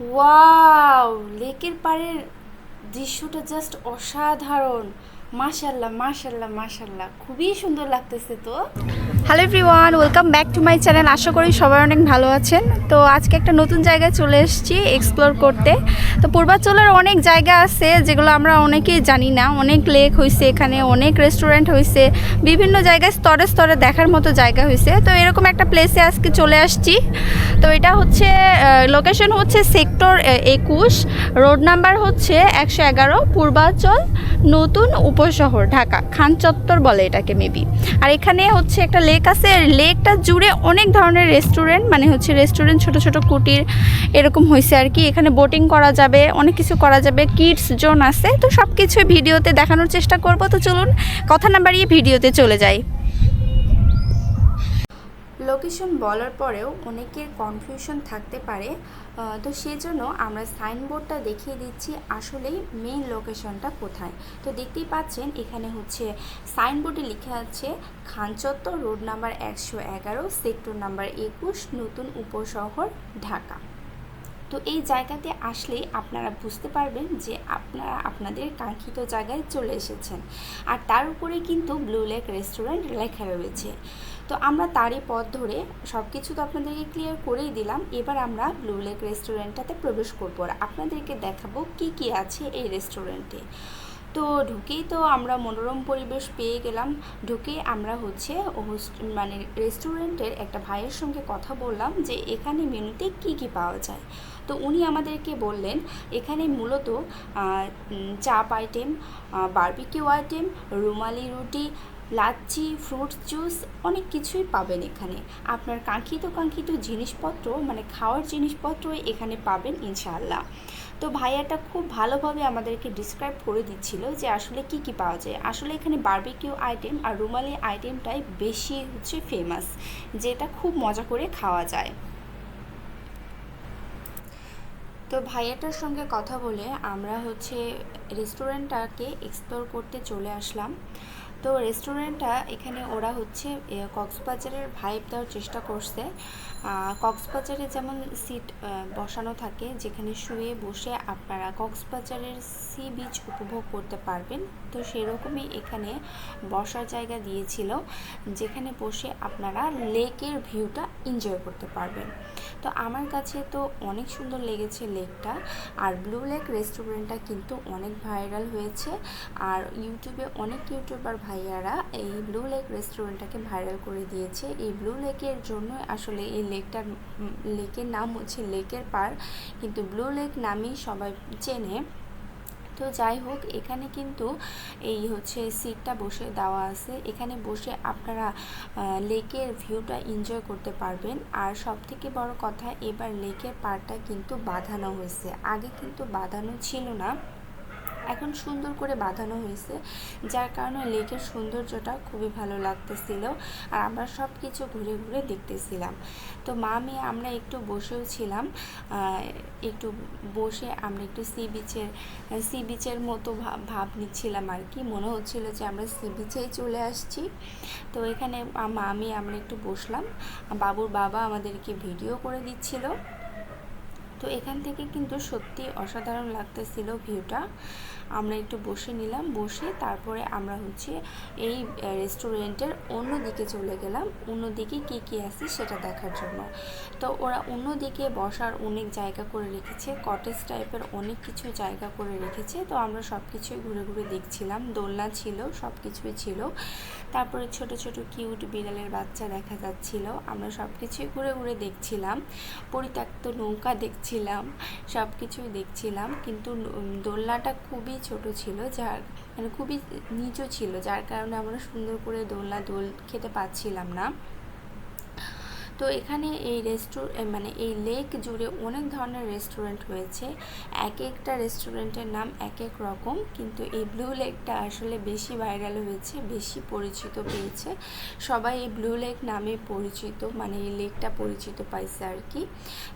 Wow, লেকের পাড়ের দৃশ্যটা জাস্ট অসাধারণ। মাশাল্লাহ মাশাল্লাহ মাশাল্লাহ, খুবই সুন্দর লাগতেছে তো। Hello everyone, welcome back to my channel. আশা করি সবাই অনেক ভালো আছেন। তো আজকে একটা নতুন জায়গায় চলে এসেছি এক্সপ্লোর করতে। তো পূর্বাচলের অনেক জায়গা আছে যেগুলো আমরা অনেকেই জানি না। অনেক লেক হয়েছে এখানে, অনেক রেস্টুরেন্ট হয়েছে, বিভিন্ন জায়গায় স্তরে স্তরে দেখার মতো জায়গা হয়েছে। তো এরকম একটা প্লেসে আজকে চলে আসছি। তো এটা হচ্ছে লোকেশন হচ্ছে সেক্টর 21, রোড নাম্বার হচ্ছে 111, পূর্বাচল নতুন উপশহর, ঢাকা। খান চত্বর বলে এটাকে মেবি। আর এখানে হচ্ছে একটা লেক আছে, লেকটা জুড়ে অনেক ধরনের রেস্টুরেন্ট, মানে হচ্ছে রেস্টুরেন্ট, ছোট ছোট কুটির এরকম হয়েছে আর কি। এখানে বোটিং করা যাবে, অনেক কিছু করা যাবে, কিডস জোন আছে। তো সব কিছুই ভিডিওতে দেখানোর চেষ্টা করব। তো চলুন কথা না বাড়িয়ে ভিডিওতে চলে যাই। লোকেশন বলার পরেও অনেকের কনফিউশন থাকতে পারে, তো সেই জন্য আমরা সাইনবোর্ডটা দেখিয়ে দিচ্ছি আসলেই মেইন লোকেশনটা কোথায়। তো দেখতেই পাচ্ছেন এখানে হচ্ছে সাইনবোর্ডে লেখা আছে খান চত্বর, রোড নাম্বার 111, সেক্টর নাম্বার 21, নতুন উপশহর, ঢাকা। তো এই জায়গাতে আসলেই আপনারা বুঝতে পারবেন যে আপনারা আপনাদের কাঙ্ক্ষিত জায়গায় চলে এসেছেন। আর তার উপরে কিন্তু ব্লু লেক রেস্টুরেন্ট লেখা রয়েছে। তো আমরা তারই পথ ধরে সব কিছু তো আপনাদেরকে ক্লিয়ার করেই দিলাম। এবার আমরা ব্লু লেক রেস্টুরেন্টটাতে প্রবেশ করবো আর আপনাদেরকে দেখাবো কি কি আছে এই রেস্টুরেন্টে। তো ঢুকেই তো আমরা মনোরম পরিবেশ পেয়ে গেলাম। ঢুকেই আমরা হচ্ছে মানে রেস্টুরেন্টের একটা ভাইয়ের সঙ্গে কথা বললাম যে এখানে মেনুতে কি কি পাওয়া যায়। তো উনি আমাদেরকে বললেন এখানে মূলত চাপ আইটেম, বারবিকিউ আইটেম, রুমালি রুটি, লাচ্ছি, ফ্রুট জুস, অনেক কিছুই পাবেন এখানে। আপনার কাঙ্ক্ষিত জিনিসপত্র, মানে খাওয়ার জিনিসপত্র এখানে পাবেন ইনশাআল্লাহ। তো ভাইয়াটা খুব ভালোভাবে আমাদেরকে ডিসক্রাইব করে দিচ্ছিল যে আসলে কি কি পাওয়া যায়। আসলে এখানে বারবিকিউ আইটেম আর রুমালি আইটেমটাই বেশি হচ্ছে ফেমাস, যেটা খুব মজা করে খাওয়া যায়। তো ভাইয়াটার সঙ্গে কথা বলে আমরা হচ্ছে রেস্টুরেন্টটাকে এক্সপ্লোর করতে চলে আসলাম। তো রেস্টুরেন্টটা এখানে ওরা হচ্ছে কক্সবাজারের ভাইব দেওয়ার চেষ্টা করছে। কক্সবাজারে যেমন সিট বসানো থাকে, যেখানে শুয়ে বসে আপনারা কক্সবাজারের সি বিচ উপভোগ করতে পারবেন। তো সেরকমই এখানে বসার জায়গা দিয়েছিল, যেখানে বসে আপনারা লেকের ভিউটা এনজয় করতে পারবেন। তো আমার কাছে তো অনেক সুন্দর লেগেছে লেকটা। আর ব্লু লেক রেস্টুরেন্টটা কিন্তু অনেক ভাইরাল হয়েছে। আর ইউটিউবে অনেক ইউটিউবার ভাইয়ারা এই ব্লু লেক রেস্টুরেন্টটাকে ভাইরাল করে দিয়েছে। এই ব্লু লেকের জন্য আসলে এই লেকের নাম হচ্ছে লেকের পাড়, কিন্তু ব্লু লেক নামেই সবাই চেনে। তো যাই হোক, এখানে কিন্তু এই হচ্ছে সিটটা বসে দেওয়া আছে, এখানে বসে আপনারা লেকের ভিউটা এনজয় করতে পারবেন। আর সব থেকে বড় কথা, এবার লেকের পাড়টা কিন্তু বাঁধানো হয়েছে, আগে কিন্তু বাঁধানো ছিল না, এখন সুন্দর করে বাঁধানো হয়েছে, যার কারণে লেকের সৌন্দর্যটা খুবই ভালো লাগতেছিল। আর আমরা সব কিছু ঘুরে ঘুরে দেখতেছিলাম। তো মা মেয়ে আমরা একটু বসেও ছিলাম, একটু বসে আমরা একটু সি বিচের মতো ভাব নিচ্ছিলাম আর কি। মনে হচ্ছিল যে আমরা সি বিচেই চলে আসছি। তো এখানে মা মেয়ে আমরা একটু বসলাম, বাবুর বাবা আমাদেরকে ভিডিও করে দিচ্ছিল। তো এখান থেকে কিন্তু সত্যি অসাধারণ লাগতেছিল ভিউটা। আমরা একটু বসে নিলাম, বসে তারপরে আমরা হচ্ছে এই রেস্টুরেন্টের অন্য দিকে চলে গেলাম, অন্যদিকে কী কী আছে সেটা দেখার জন্য। তো ওরা অন্যদিকে বসার অনেক জায়গা করে রেখেছে, কটেজ টাইপের অনেক কিছু জায়গা করে রেখেছে। তো আমরা সব কিছুই ঘুরে ঘুরে দেখছিলাম, দোলনা ছিল, সব কিছুই ছিল। তারপরে ছোট ছোট কিউট বিড়ালের বাচ্চা দেখা যাচ্ছিল, আমরা সব কিছুই ঘুরে ঘুরে দেখছিলাম। পরিত্যক্ত নৌকা দেখছিলাম, সব কিছুই দেখছিলাম। কিন্তু দোলনাটা খুবই ছোট ছিল, যার মানে খুবই নিচু ছিল, যার কারণে আমরা সুন্দর করে দোল খেতে পাচ্ছিলাম না। তো এখানে এই মানে এই লেক জুড়ে অনেক ধরনের রেস্টুরেন্ট হয়েছে, এক একটা রেস্টুরেন্টের নাম এক এক রকম, কিন্তু এই ব্লু লেকটা আসলে বেশি ভাইরাল হয়েছে, বেশি পরিচিত পেয়েছে সবাই। এই ব্লু লেক নামে পরিচিত, মানে এই লেকটা পরিচিত পাইছে আর কি।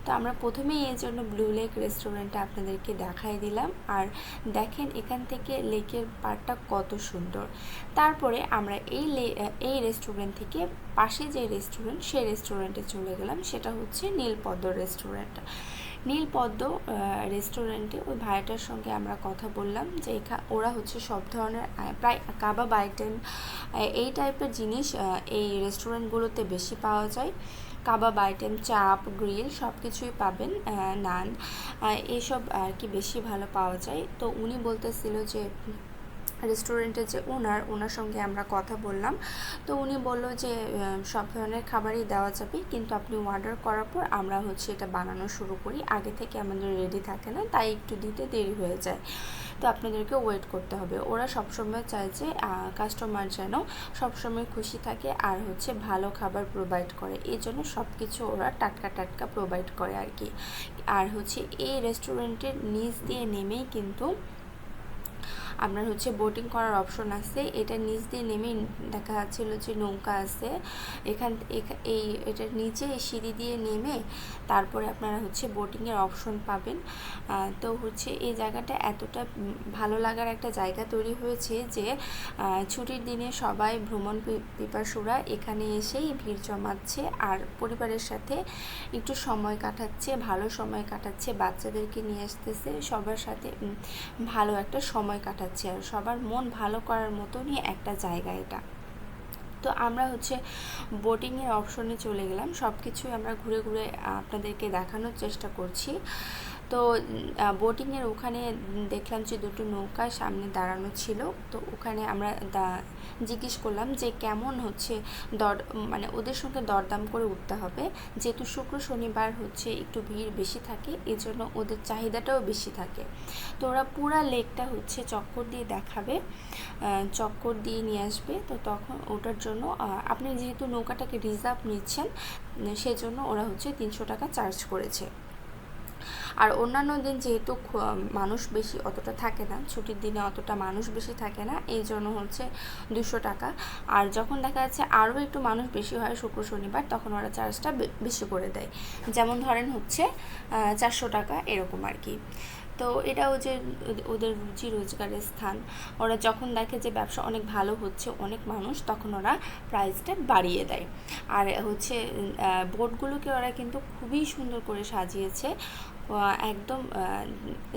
তো আমরা প্রথমেই এই জন্য ব্লু লেক রেস্টুরেন্টটা আপনাদেরকে দেখাই দিলাম। আর দেখেন এখান থেকে লেকের পাড়টা কত সুন্দর। তারপরে আমরা এই রেস্টুরেন্ট থেকে পাশে যে রেস্টুরেন্ট, সেই রেস্টুরেন্টে চলে গেলাম, সেটা হচ্ছে নীলপদ্ম রেস্টুরেন্ট। নীলপদ্ম রেস্টুরেন্টে ওই ভাইয়াটার সঙ্গে আমরা কথা বললাম যে ওরা হচ্ছে সব ধরনের প্রায় কাবাব আইটেম এই টাইপের জিনিস এই রেস্টুরেন্টগুলোতে বেশি পাওয়া যায়। কাবাব আইটেম, চাপ, গ্রিল সব কিছুই পাবেন, নান এইসব আর কি বেশি ভালো পাওয়া যায়। তো উনি বলতেছিল যে রেস্টুরেন্টের যে ওনার সঙ্গে আমরা কথা বললাম, তো উনি বলল যে সব ধরনের খাবারই দেওয়া যাবে, কিন্তু আপনি অর্ডার করার পর আমরা হচ্ছে এটা বানানো শুরু করি, আগে থেকে আমাদের রেডি থাকে না, তাই একটু দিতে দেরি হয়ে যায়, তো আপনাদেরকে ওয়েট করতে হবে। ওরা সবসময় চায় যে কাস্টমার যেন সবসময় খুশি থাকে আর হচ্ছে ভালো খাবার প্রোভাইড করে, এই জন্য সব কিছু ওরা টাটকা টাটকা প্রোভাইড করে আর কি। আর হচ্ছে এই রেস্টুরেন্টের নিচ দিয়ে নেমেই কিন্তু আপনার হচ্ছে বোটিং করার অপশন আছে। এটা নিচ দিয়ে নেমে দেখা যাচ্ছিল যে নৌকা আছে, এটার নিচে সিঁড়ি দিয়ে নেমে তারপরে আপনারা হচ্ছে বোটিংয়ের অপশন পাবেন। তো হচ্ছে এই জায়গাটা এতটা ভালো লাগার একটা জায়গা তৈরি হয়েছে যে ছুটির দিনে সবাই ভ্রমণ পিপাসুরা এখানে এসেই ভিড় জমাচ্ছে আর পরিবারের সাথে একটু সময় কাটাচ্ছে, ভালো সময় কাটাচ্ছে, বাচ্চাদেরকে নিয়ে আসতেছে, সবার সাথে ভালো একটা সময় কাটাচ্ছে আর সবার মন ভালো করার মতনই একটা জায়গা এটা। তো আমরা হচ্ছে বোটিংয়ের অপশনে চলে গেলাম, সব কিছুই আমরা ঘুরে ঘুরে আপনাদেরকে দেখানোর চেষ্টা করছি। তো বোটিংয়ের ওখানে দেখলাম যে দুটো নৌকা সামনে দাঁড়ানো ছিল, তো ওখানে আমরা জিজ্ঞেস করলাম যে কেমন হচ্ছে মানে ওদের সঙ্গে দরদাম করে উঠতে হবে, যেহেতু শুক্র শনিবার হচ্ছে একটু ভিড় বেশি থাকে, এই জন্য ওদের চাহিদাটাও বেশি থাকে। তো ওরা পুরা লেকটা হচ্ছে চক্কর দিয়ে দেখাবে, চক্কর দিয়ে নিয়ে আসবে। তো তখন ওটার জন্য আপনি যেহেতু নৌকাটাকে রিজার্ভ নিচ্ছেন, সেজন্য ওরা হচ্ছে 300 টাকা চার্জ করেছে। আর অন্যান্য দিন যেহেতু মানুষ বেশি অতটা থাকে না, ছুটির দিনে অতটা মানুষ বেশি থাকে না, এই জন্য হচ্ছে 200 টাকা। আর যখন দেখা যাচ্ছে আরও একটু মানুষ বেশি হয় শুক্র শনিবার, তখন ওরা চার্জটা বেশি করে দেয়, যেমন ধরেন হচ্ছে 400 টাকা এরকম আর কি। তো এটাও যে ওদের রুজি রোজগারের স্থান, ওরা যখন দেখে যে ব্যবসা অনেক ভালো হচ্ছে, অনেক মানুষ, তখন ওরা প্রাইসটা বাড়িয়ে দেয়। আর হচ্ছে বোটগুলোকে ওরা কিন্তু খুবই সুন্দর করে সাজিয়েছে, একদম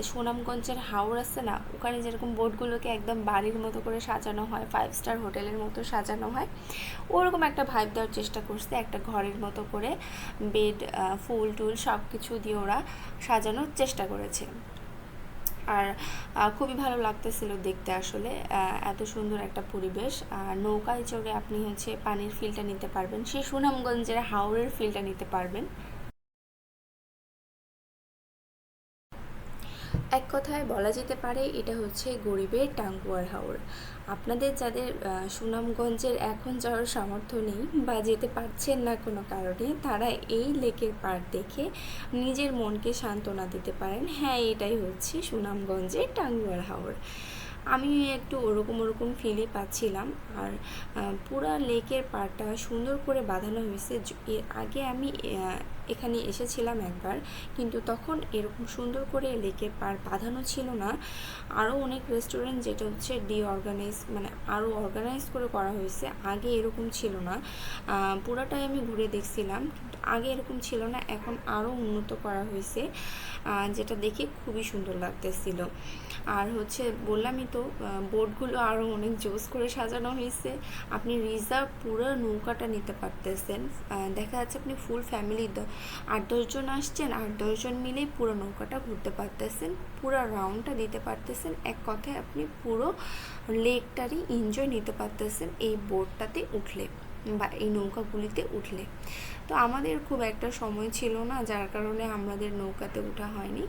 সুনামগঞ্জের হাওর আছে না, ওখানে যেরকম বোটগুলোকে একদম বাড়ির মতো করে সাজানো হয়, 5 স্টার হোটেলের মতো সাজানো হয়, ওরকম একটা ভাইব দেওয়ার চেষ্টা করছে, একটা ঘরের মতো করে বেড, ফুল টুল সব কিছু দিয়ে ওরা সাজানোর চেষ্টা করেছে। আর খুবই ভালো লাগতেছিল দেখতে, আসলে এত সুন্দর একটা পরিবেশ। আর নৌকায় চড়ে আপনি হচ্ছে পানির ফিলটা নিতে পারবেন, সেই সুনামগঞ্জের হাওরের ফিলটা নিতে পারবেন। এক কথায় বলা যেতে পারে এটা হচ্ছে গরিবের টাঙ্গুয়ার হাওর। আপনাদের যাদের সুনামগঞ্জের এখন যাওয়ার সামর্থ্য নেই বা যেতে পারছেন না কোনো কারণে, তারা এই লেকের পাড় দেখে নিজের মনকে সান্ত্বনা দিতে পারেন, হ্যাঁ এটাই হচ্ছে সুনামগঞ্জের টাঙ্গুয়ার হাওর। আমি একটু ওরকম ফিলই পাচ্ছিলাম। আর পুরা লেকের পাড়টা সুন্দর করে বাঁধানো হয়েছে। এর আগে আমি এখানে এসেছিলাম একবার, কিন্তু তখন এরকম সুন্দর করে লেকের পাড় বাঁধানো ছিল না। আরও অনেক রেস্টুরেন্ট যেটা হচ্ছে মানে আরও অর্গানাইজ করে করা হয়েছে, আগে এরকম ছিল না। পুরাটাই আমি ঘুরে দেখছিলাম, কিন্তু আগে এরকম ছিল না, এখন আরও উন্নত করা হয়েছে, যেটা দেখে খুবই সুন্দর লাগতেছিল। আর হচ্ছে বললামই তো, বোটগুলো আরও অনেক জোস করে সাজানো হয়েছে। আপনি রিজার্ভ পুরো নৌকাটা নিতে পারতেছেন, দেখা যাচ্ছে আপনি ফুল ফ্যামিলি 8-10 জন আসছেন, 8-10 জন মিলেই পুরো নৌকাটা ঘুরতে পারতেছেন, পুরো রাউন্ডটা দিতে পারতেছেন। এক কথায় আপনি পুরো লেকটারই এনজয় নিতে পারতেছেন এই বোটটাতে উঠলে বা এই নৌকাগুলিতে উঠলে। তো আমাদের খুব একটা সময় ছিল না, যার কারণে আমাদের নৌকাতে ওঠা হয়নি।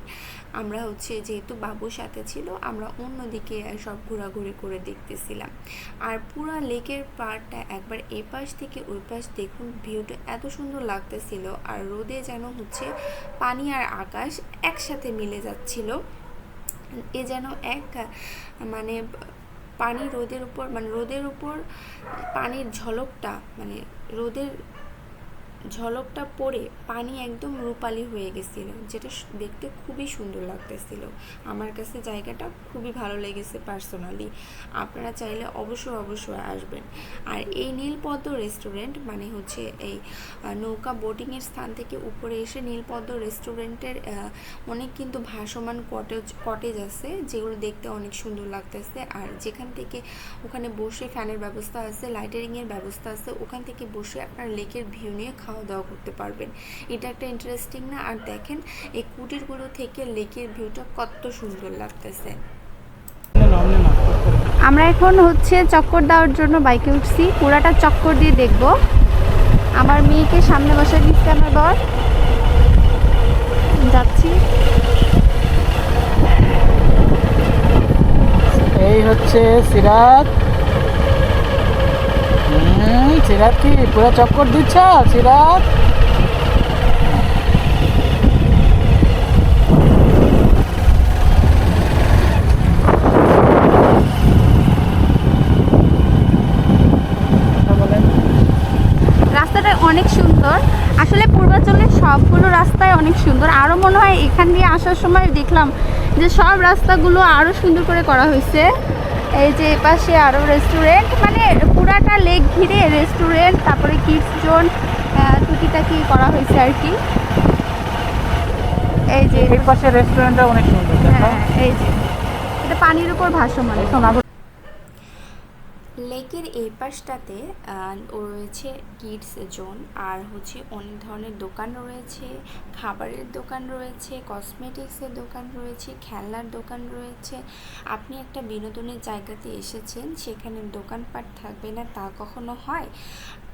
আমরা হচ্ছে যেহেতু বাবুর সাথে ছিল, আমরা অন্যদিকে সব ঘোরাঘুরি করে দেখতেছিলাম। আর পুরো লেকের পাড়টা একবার এ পাশ থেকে ওই পাশ দেখুন, ভিউটা এত সুন্দর লাগতেছিল। আর রোদে যেন হচ্ছে পানি আর আকাশ একসাথে মিলে যাচ্ছিল, এ যেন এক মানে পানি রোদের উপর, মানে রোদের উপর পানির ঝলকটা, মানে রোদের ঝলকটা পড়ে পানি একদম রূপালি হয়ে গেছিলো, যেটা দেখতে খুবই সুন্দর লাগতেছিল। আমার কাছে জায়গাটা খুবই ভালো লেগেছে পার্সোনালি। আপনারা চাইলে অবশ্যই আসবেন। আর এই নীলপদ্ম রেস্টুরেন্ট মানে হচ্ছে এই নৌকা বোটিংয়ের স্থান থেকে উপরে এসে নীলপদ্ম রেস্টুরেন্টের অনেক কিন্তু ভাসমান কটেজ আছে, যেগুলো দেখতে অনেক সুন্দর লাগতেছে। আর যেখান থেকে ওখানে বসে ফ্যানের ব্যবস্থা আছে, লাইটারিংয়ের ব্যবস্থা আছে, ওখান থেকে বসে আপনার লেকের ভিউ নিয়ে খাওয়া দাওয়া করতে পারবেন। এটা একটা ইন্টারেস্টিং না? আর দেখেন এই কুটিরগুলো থেকে লেকের ভিউটা কত সুন্দর লাগতেছে। আমরা এখন হচ্ছে চক্কর দেওয়ার জন্য বাইকে উঠছি, পুরাটা চক্কর দিয়ে দেখব। আমার মেয়েকে সামনে বসে দিচ্ছে আমার বর, যাচ্ছি। এই হচ্ছে সিরাত। সিরাত কি পুরো চক্কর দিচ্ছ সিরাত? রাস্তাটা অনেক সুন্দর, আসলে পূর্বাঞ্চলের সবগুলো রাস্তায় অনেক সুন্দর। আরও মনে হয় এখান দিয়ে আসার সময় দেখলাম যে সব রাস্তাগুলো আরও সুন্দর করে করা হয়েছে। এই যে এপাশে আরও রেস্টুরেন্ট, মানে পুরাটা লেক ঘিরে রেস্টুরেন্ট, তারপরে কিডস জোন টুকিটাকি করা হয়েছে আর কি। এই যে এই পাশে রেস্টুরেন্টটা অনেক সুন্দর। হ্যাঁ, এই যে এটা পানির উপর ভাসমান। লেকের এই পাশটাতে রয়েছে কিডস জোন, আর হচ্ছে অনেক ধরনের দোকান রয়েছে, খাবারের দোকান রয়েছে, কসমেটিক্সের দোকান রয়েছে, খেলনার দোকান রয়েছে। আপনি একটা বিনোদনের জায়গাতে এসেছেন, সেখানে দোকানপাট থাকবে না তা কখনো হয়?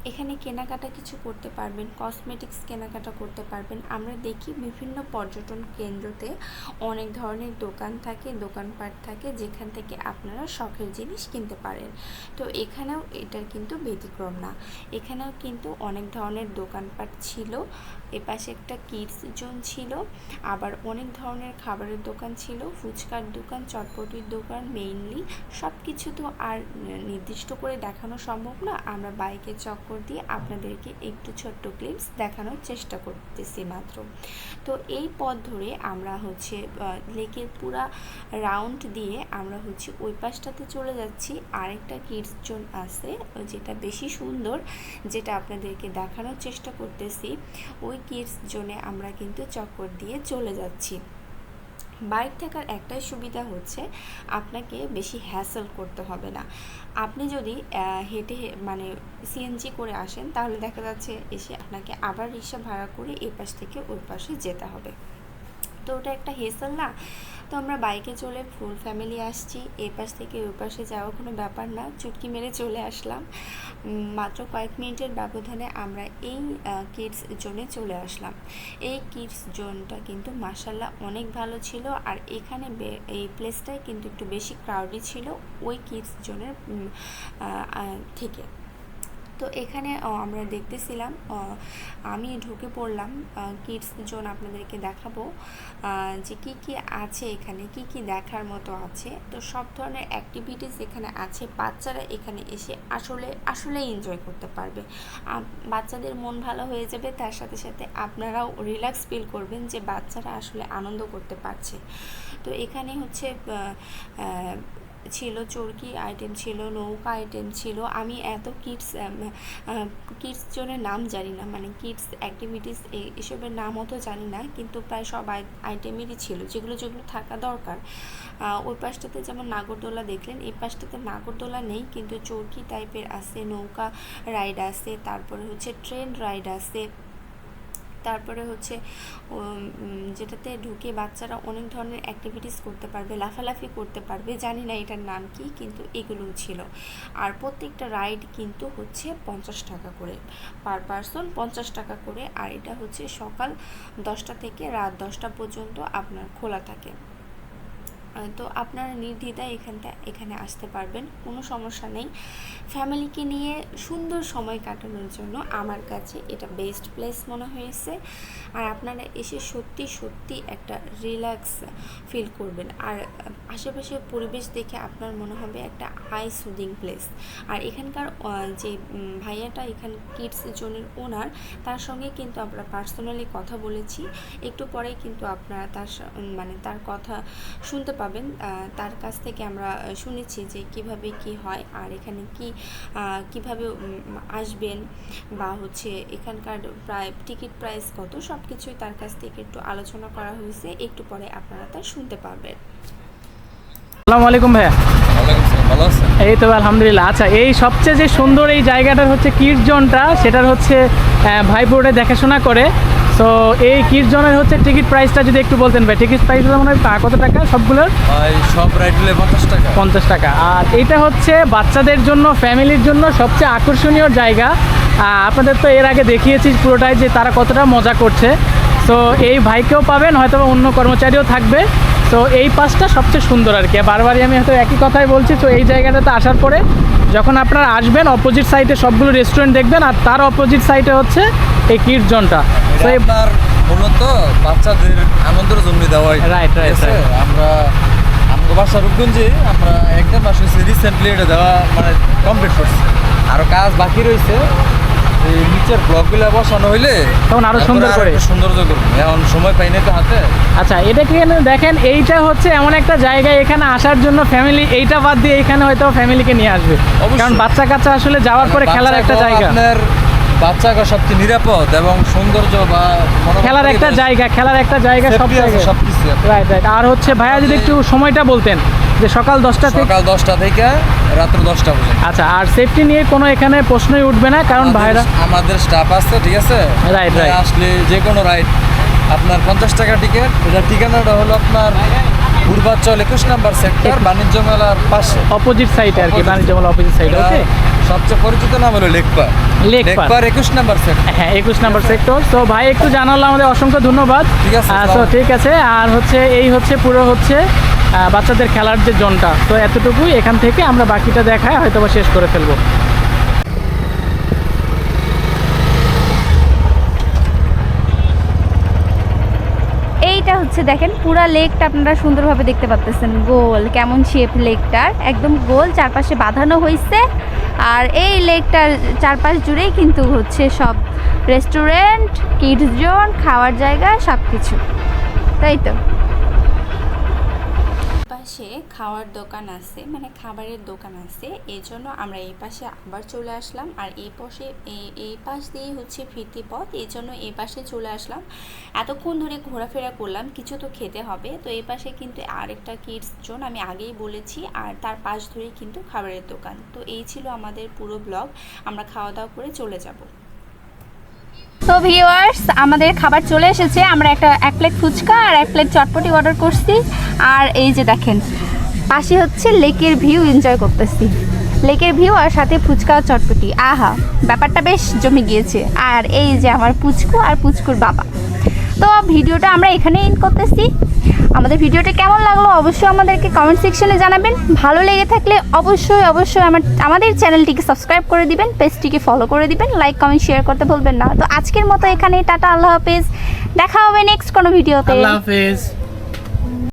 এখানে কেনাকাটা কিছু করতে পারবেন, কসমেটিক্স কেনাকাটা করতে পারবেন। আমরা দেখি বিভিন্ন পর্যটন কেন্দ্রতে অনেক ধরনের দোকান থাকে, দোকানপাট থাকে, যেখান থেকে আপনারা শখের জিনিস কিনতে পারেন। তো এখানেও এটার কিন্তু ব্যতিক্রম না, এখানেও কিন্তু অনেক ধরনের দোকানপাট ছিল। এপাশে একটা কিডস জোন ছিল, আবার অনেক ধরনের খাবারের দোকান ছিল, ফুচকার দোকান, চটপটির দোকান, মেইনলি সব কিছু তো আর নির্দিষ্ট করে দেখানো সম্ভব না। আমরা বাইকে চক্কর দিয়ে আপনাদেরকে একটু ছোট্ট ক্লিপস দেখানোর চেষ্টা করতেছি মাত্র। তো এই পথ ধরে আমরা হচ্ছে লেকের পুরা রাউন্ড দিয়ে আমরা হচ্ছে ওই পাশটাতে চলে যাচ্ছি। আরেকটা কিডস জোন আছে যেটা বেশি সুন্দর, যেটা আপনাদেরকে দেখানোর চেষ্টা করতেছি। ওই কিডস জোনে আমরা কিন্তু চক্কর দিয়ে চলে যাচ্ছি। বাইক থাকার একটাই সুবিধা হচ্ছে আপনাকে বেশি হ্যাসেল করতে হবে না। আপনি যদি হেঁটে মানে সিএনজি করে আসেন, তাহলে দেখা যাচ্ছে এসে আপনাকে আবার রিক্সা ভাড়া করে এই পাশ থেকে ওই পাশে যেতে হবে, তো ওটা একটা হেসেল না? তো আমরা বাইকে চলে ফুল ফ্যামিলি আসছি, এ পাশ থেকে ওই পাশে যাওয়া কোনো ব্যাপার না, চুটকি মেরে চলে আসলাম। মাত্র কয়েক মিনিটের ব্যবধানে আমরা এই কিডস জোনে চলে আসলাম। এই কিডস জোনটা কিন্তু মাশাল্লাহ অনেক ভালো ছিল, আর এখানে এই প্লেসটাই কিন্তু একটু বেশি ক্রাউডি ছিল ওই কিডস জোনের থেকে। তো এখানে আমরা দেখতেছিলাম, আমি ঢুকে পড়লাম কিডস জোন। আপনাদেরকে দেখাবো যে কি কি আছে এখানে, কি কি দেখার মতো আছে। তো সব ধরনের অ্যাক্টিভিটিস এখানে আছে, বাচ্চারা এখানে এসে আসলে এনজয় করতে পারবে। বাচ্চাদের মন ভালো হয়ে যাবে, তার সাথে সাথে আপনারাও রিল্যাক্স ফিল করবেন যে বাচ্চারা আসলে আনন্দ করতে পারছে। তো এখানে হচ্ছে ছিল চরকি আইটেম, ছিল নৌকা আইটেম ছিল। আমি এত কিডস জোনের নাম জানি না, মানে কিডস অ্যাক্টিভিটিস এসবের নামও তো জানি না, কিন্তু প্রায় সব আইটেমেরই ছিল, যেগুলো যেগুলো থাকা দরকার। ওই পাশটাতে যেমন নাগরদোলা দেখলেন, এই পাশটাতে নাগরদোলা নেই, কিন্তু চরকি টাইপের আছে, নৌকা রাইড আছে, তারপরে হচ্ছে ট্রেন রাইড আছে, তারপরে হচ্ছে যেটাতে ঢুকে বাচ্চারা অনেক ধরনের অ্যাক্টিভিটিস করতে পারবে, লাফালাফি করতে পারবে, জানি না এটার নাম কি, কিন্তু এগুলোও ছিল। আর প্রত্যেকটা রাইড কিন্তু হচ্ছে 50 টাকা করে, পার পারসন 50 টাকা করে। আর এটা হচ্ছে সকাল 10টা থেকে রাত 10টা পর্যন্ত আপনার খোলা থাকে। তো আপনারা নির্দ্বিধায় এখানে আসতে পারবেন, কোনো সমস্যা নেই। ফ্যামিলিকে নিয়ে সুন্দর সময় কাটানোর জন্য আমার কাছে এটা বেস্ট প্লেস মনে হয়েছে। আর আপনারা এসে সত্যি একটা রিল্যাক্স ফিল করবেন। আর আশেপাশের পরিবেশ দেখে আপনার মনে হবে একটা আই সুদিং প্লেস। আর এখানকার যে ভাইয়াটা কিডস জোনের ওনার, তার সঙ্গে কিন্তু আমরা পার্সোনালি কথা বলেছি। একটু পরে কিন্তু আপনারা তার কথা শুনতে পাবেন। তার কাছ থেকে আমরা শুনেছি যে কিভাবে কি হয়, আর এখানে কিভাবে আসবেন, বা এখানকার টিকিট প্রাইস কত, সব কিছুই তার কাছ থেকে একটু আলোচনা করা হয়েছে। একটু পরে আপনারা তা শুনতে পারবেন। আসসালামু আলাইকুম ভাইয়া। ভালো আছেন? এই তো আলহামদুলিল্লাহ। আচ্ছা, এই সবচেয়ে যে সুন্দর এই জায়গাটার কিডস জোনটা, সেটার ভাইবোর্ডে দেখাশোনা করে। তো এই কিডস জোনের টিকিট প্রাইসটা যদি একটু বলতেন ভাই। টিকিট প্রাইসটা মনে হয় কত টাকা সবগুলোর? সব রাইড হলে 50 টাকা। 50 টাকা। আর এটা বাচ্চাদের জন্য, ফ্যামিলির জন্য সবচেয়ে আকর্ষণীয় জায়গা। আপনাদের তো এর আগে দেখিয়েছি পুরোটাই যে তারা কতটা মজা করছে। তো এই ভাইকেও পাবেন, হয়তো অন্য কর্মচারীও থাকবে। তো এই পাশটা সবচেয়ে সুন্দর আর কি। বারবারই আমি হয়তো একই কথাই বলছি। তো এই জায়গাটাতে আসার পরে যখন আপনারা আসবেন, অপোজিট সাইডে সবগুলো রেস্টুরেন্ট দেখবেন, আর তার অপোজিট সাইডে এই কিডস জোনটা। তো আপনার মূলত বাচ্চাদের আনন্দের জন্য দেওয়া হয়। রাইট। আমরা আমাদের বাসা রূপগঞ্জে আমরা একটা মাস হয়েছে রিসেন্টলি এটা দেওয়া কমপ্লিট করছি। আরো কাজ বাকি রয়েছে। এই নিচের ব্লকগুলো বসানো হইলে তখন আরো সুন্দর করে সৌন্দর্য করবো। এখন সময় পাই না তো হাতে। আচ্ছা, এটা কি দেখেন, এইটা এমন একটা জায়গা, এখানে আসার জন্য ফ্যামিলি এইটা বাদ দিয়ে এখানে হয়তো ফ্যামিলিকে নিয়ে আসবে। কারণ বাচ্চা কাচ্চা যাওয়ার পরে খেলার একটা জায়গা, আপনার বাচ্চাকে সবচেয়ে নিরাপদ এবং সৌন্দর্য বা খেলার একটা জায়গা সব জায়গায় সবকিছু। রাইট। আর ভাইয়া যদি একটু সময়টা বলতেন যে সকাল 10টা থেকে রাত্র 10টা পর্যন্ত। আচ্ছা, আর সেফটি নিয়ে কোনো এখানে প্রশ্নই উঠবে না, কারণ ভাইরা আমাদের স্টাফ আছে, ঠিক আছে? রাইট। আসলে যে কোনো রাইড আপনার 50 টাকা টিকিট। এটা ঠিকানাটা হলো আপনার পূর্বাঞ্চল 21 নম্বর সেক্টর, বাণিজ্য মেলার পাশে অপোজিট সাইডে আর কি, বাণিজ্য মেলা অপোজিট সাইডে। ওকে, সবচেয়ে পরিচিত নাম হলো লেকপার 21 নম্বর সেক্টর। হ্যাঁ, 21 নম্বর সেক্টর। তো ভাই একটু জানালো, আমাদের অসংখ্য ধন্যবাদ। ঠিক আছে। তো ঠিক আছে। আর এই পুরো বাচ্চাদের খেলার যে জোনটা, তো এতটুকুই। এখান থেকে আমরা বাকিটা দেখায় হয়তো শেষ করে ফেলবো। এইটা দেখেন পুরা লেকটা আপনারা সুন্দরভাবে দেখতে পাচ্ছেন। গোল কেমন শেপ লেকটার, একদম গোল, চারপাশে বাঁধানো হয়েছে। আর এই লেকটার চারপাশ জুড়েই কিন্তু সব রেস্টুরেন্ট, কিডস জোন, খাওয়ার জায়গা, সব কিছু। তাই তো পাশে খাওয়ার দোকান আছে, খাবারের দোকান আছে। এই জন্য আমরা এই পাশে আবার চলে আসলাম। আর এই পাশ দিয়ে ফিরতি পথ, এই জন্য এই পাশে চলে আসলাম। এতক্ষণ ধরে ঘোরাফেরা করলাম, কিছু তো খেতে হবে। তো এই পাশে কিন্তু আরেকটা কিডস জোন, আমি আগেই বলেছি। আর তার পাশ ধরেই কিন্তু খাবারের দোকান। তো এই ছিল আমাদের পুরো ব্লগ। আমরা খাওয়া দাওয়া করে চলে যাব। তো ভিউয়ার্স, আমাদের খাবার চলে এসেছে। আমরা এক প্লেট ফুচকা আর 1 প্লেট চটপটি অর্ডার করছি। আর এই যে দেখেন, পাশে লেকের ভিউ এনজয় করতেছি। লেকের ভিউ আর সাথে ফুচকা আর চটপটি, আহা, ব্যাপারটা বেশ জমে গিয়েছে। আর এই যে আমার পুচকু আর পুচকুর বাবা। তো ভিডিওটা আমরা এখানে এন্ড করতেছি। আমাদের ভিডিওটা কেমন লাগলো অবশ্যই আমাদেরকে কমেন্ট সেকশনে জানাবেন। ভালো লেগে থাকলে অবশ্যই আমাদের চ্যানেলটিকে সাবস্ক্রাইব করে দিবেন, পেজটিকে ফলো করে দিবেন, লাইক কমেন্ট শেয়ার করতে ভুলবেন না। তো আজকের মতো এখানে টাটা, আল্লাহ হাফেজ। দেখা হবে নেক্সট কোনো ভিডিওতে। আল্লাহ হাফেজ।